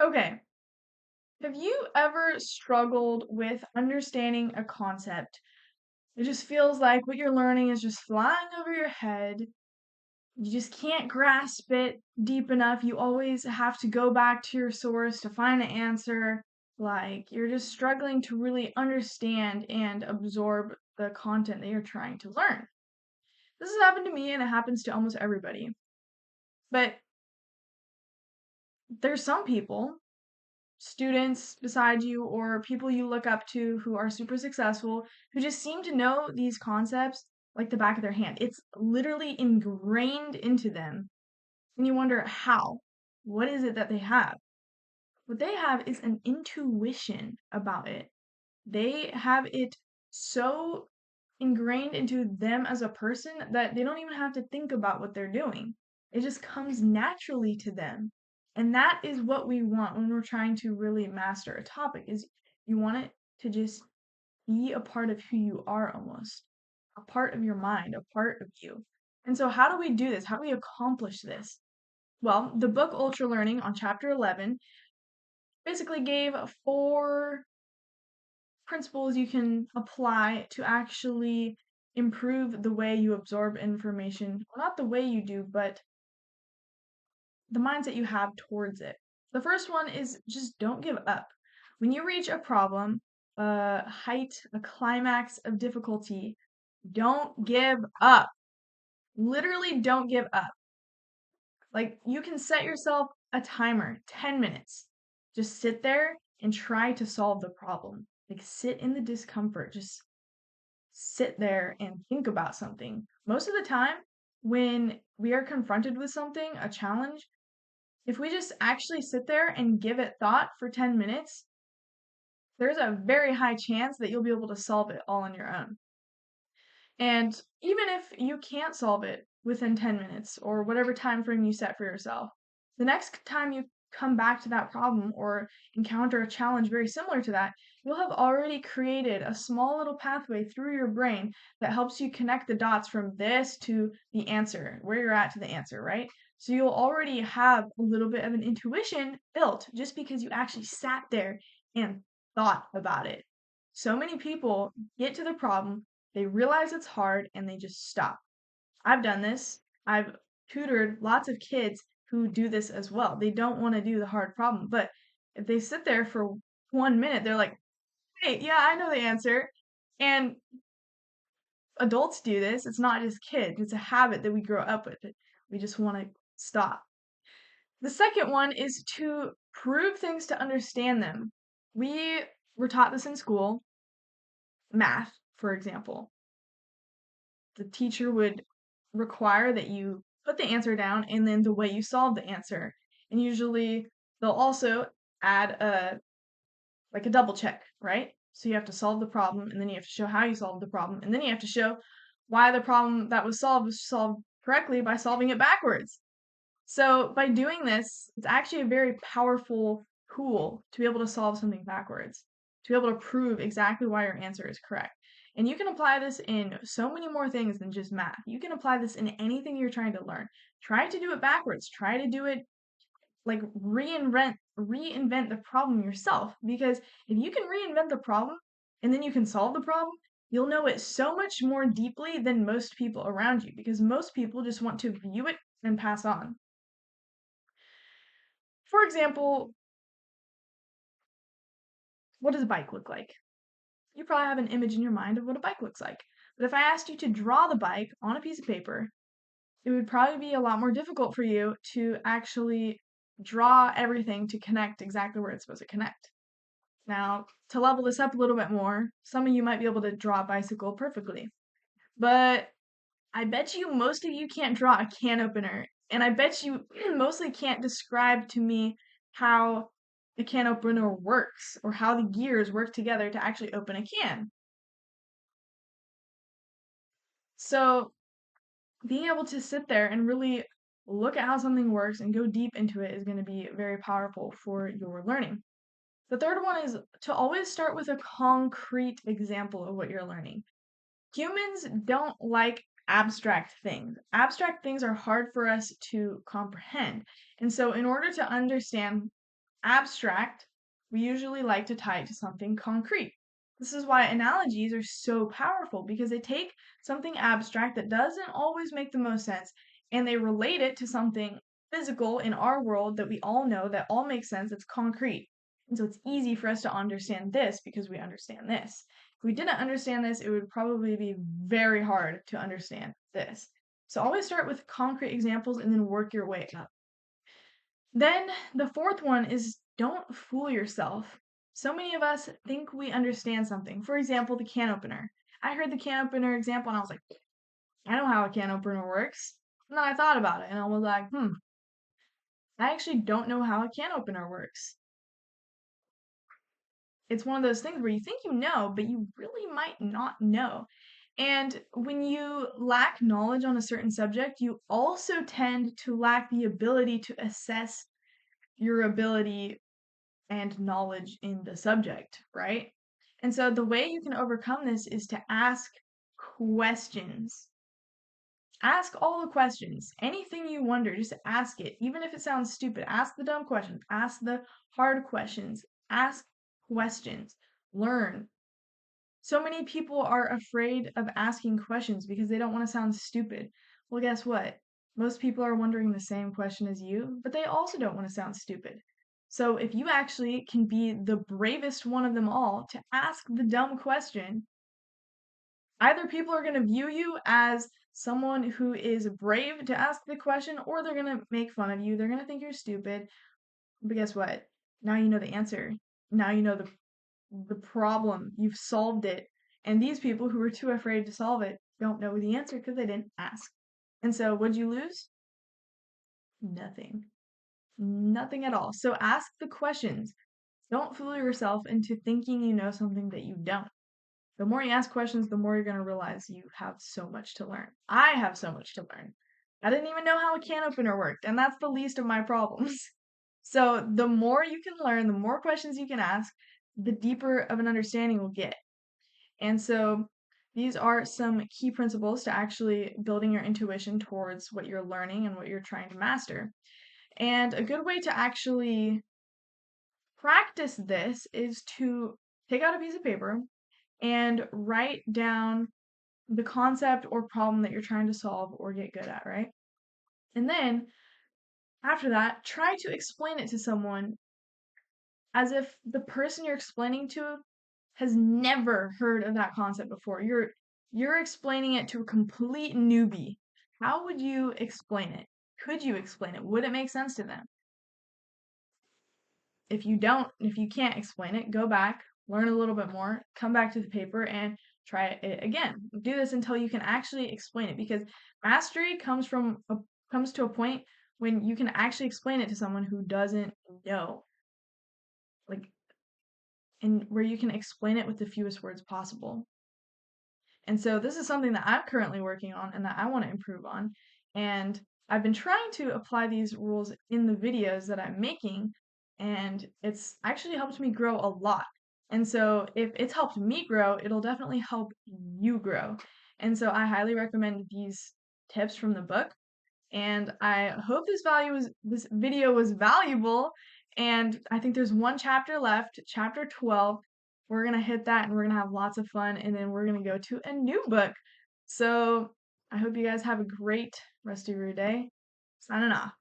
Okay. Have you ever struggled with understanding a concept? It just feels like what you're learning is just flying over your head. You just can't grasp it deep enough. You always have to go back to your source to find the answer. Like you're just struggling to really understand and absorb the content that you're trying to learn. This has happened to me and it happens to almost everybody. But there's some people, students beside you or people you look up to who are super successful who just seem to know these concepts like the back of their hand. It's literally ingrained into them. And you wonder how. What is it that they have? What they have is an intuition about it. They have it so ingrained into them as a person that they don't even have to think about what they're doing. It just comes naturally to them. And that is what we want when we're trying to really master a topic is you want it to just be a part of who you are almost. A part of your mind, a part of you. And so how do we do this? How do we accomplish this? Well, the book Ultra Learning on chapter 11 basically gave four principles you can apply to actually improve the way you absorb information. Well, not the way you do, but the mindset you have towards it. The first one is just don't give up. When you reach a problem, a height, a climax of difficulty, don't give up. Literally, don't give up. Like, you can set yourself a timer, 10 minutes. Just sit there and try to solve the problem. Like, sit in the discomfort. Just sit there and think about something. Most of the time, when we are confronted with something, a challenge, if we just actually sit there and give it thought for 10 minutes, there's a very high chance that you'll be able to solve it all on your own. And even if you can't solve it within 10 minutes or whatever time frame you set for yourself, the next time you come back to that problem or encounter a challenge very similar to that, you'll have already created a small little pathway through your brain that helps you connect the dots from this to the answer, where you're at to the answer, right? So you'll already have a little bit of an intuition built just because you actually sat there and thought about it. So many people get to the problem, they realize it's hard and they just stop. I've done this. I've tutored lots of kids who do this as well. They don't want to do the hard problem, but if they sit there for 1 minute, they're like, "Hey, yeah, I know the answer." And adults do this. It's not just kids. It's a habit that we grow up with. We just want to stop. The second one is to prove things to understand them. We were taught this in school, math, for example. The teacher would require that you put the answer down and then the way you solve the answer. And usually they'll also add a double check, right? So you have to solve the problem and then you have to show how you solved the problem and then you have to show why the problem that was solved correctly by solving it backwards. So by doing this, it's actually a very powerful tool to be able to solve something backwards, to be able to prove exactly why your answer is correct. And you can apply this in so many more things than just math. You can apply this in anything you're trying to learn. Try to do it backwards. Try to do it like reinvent the problem yourself because if you can reinvent the problem and then you can solve the problem, you'll know it so much more deeply than most people around you because most people just want to view it and pass on. For example, what does a bike look like? You probably have an image in your mind of what a bike looks like. But if I asked you to draw the bike on a piece of paper, it would probably be a lot more difficult for you to actually draw everything to connect exactly where it's supposed to connect. Now, to level this up a little bit more, some of you might be able to draw a bicycle perfectly. But I bet you most of you can't draw a can opener. And I bet you mostly can't describe to me how a can opener works or how the gears work together to actually open a can. So, being able to sit there and really look at how something works and go deep into it is going to be very powerful for your learning. The third one is to always start with a concrete example of what you're learning. Humans don't like abstract things. Abstract things are hard for us to comprehend. And so, in order to understand abstract, we usually like to tie it to something concrete. This is why analogies are so powerful because they take something abstract that doesn't always make the most sense and they relate it to something physical in our world that we all know that all makes sense, it's concrete. And so it's easy for us to understand this because we understand this. If we didn't understand this, it would probably be very hard to understand this. So always start with concrete examples and then work your way up. Then the fourth one is don't fool yourself. So many of us think we understand something. For example, the can opener. I heard the can opener example and I was like, I know how a can opener works. And then I thought about it and I was like, I actually don't know how a can opener works. It's one of those things where you think you know, but you really might not know. And when you lack knowledge on a certain subject, you also tend to lack the ability to assess your ability and knowledge in the subject, right? And so the way you can overcome this is to ask questions. Ask all the questions. Anything you wonder, just ask it. Even if it sounds stupid, ask the dumb questions. Ask the hard questions. Ask questions. Learn. So many people are afraid of asking questions because they don't want to sound stupid. Well, guess what? Most people are wondering the same question as you, but they also don't want to sound stupid. So if you actually can be the bravest one of them all to ask the dumb question, either people are going to view you as someone who is brave to ask the question, or they're going to make fun of you. They're going to think you're stupid. But guess what? Now you know the answer. Now you know the problem. You've solved it. And these people who were too afraid to solve it don't know the answer because they didn't ask. And so, what'd you lose? Nothing. Nothing at all. So, ask the questions. Don't fool yourself into thinking you know something that you don't. The more you ask questions, the more you're going to realize you have so much to learn. I have so much to learn. I didn't even know how a can opener worked, and that's the least of my problems. So, the more you can learn, the more questions you can ask, the deeper of an understanding we'll get. And so these are some key principles to actually building your intuition towards what you're learning and what you're trying to master. And a good way to actually practice this is to take out a piece of paper and write down the concept or problem that you're trying to solve or get good at, right? And then after that, try to explain it to someone as if the person you're explaining to has never heard of that concept before. You're explaining it to a complete newbie. How would you explain it? Could you explain it? Would it make sense to them? If you can't explain it, go back, learn a little bit more, come back to the paper and try it again. Do this until you can actually explain it because mastery comes to a point when you can actually explain it to someone who doesn't know. Like and where you can explain it with the fewest words possible. And so this is something that I'm currently working on and that I want to improve on. And I've been trying to apply these rules in the videos that I'm making, and it's actually helped me grow a lot. And so if it's helped me grow, it'll definitely help you grow. And so I highly recommend these tips from the book. And I hope this video was valuable. And I think there's one chapter left, chapter 12. We're gonna hit that and we're gonna have lots of fun, and then we're gonna go to a new book. So I hope you guys have a great rest of your day. Signing off.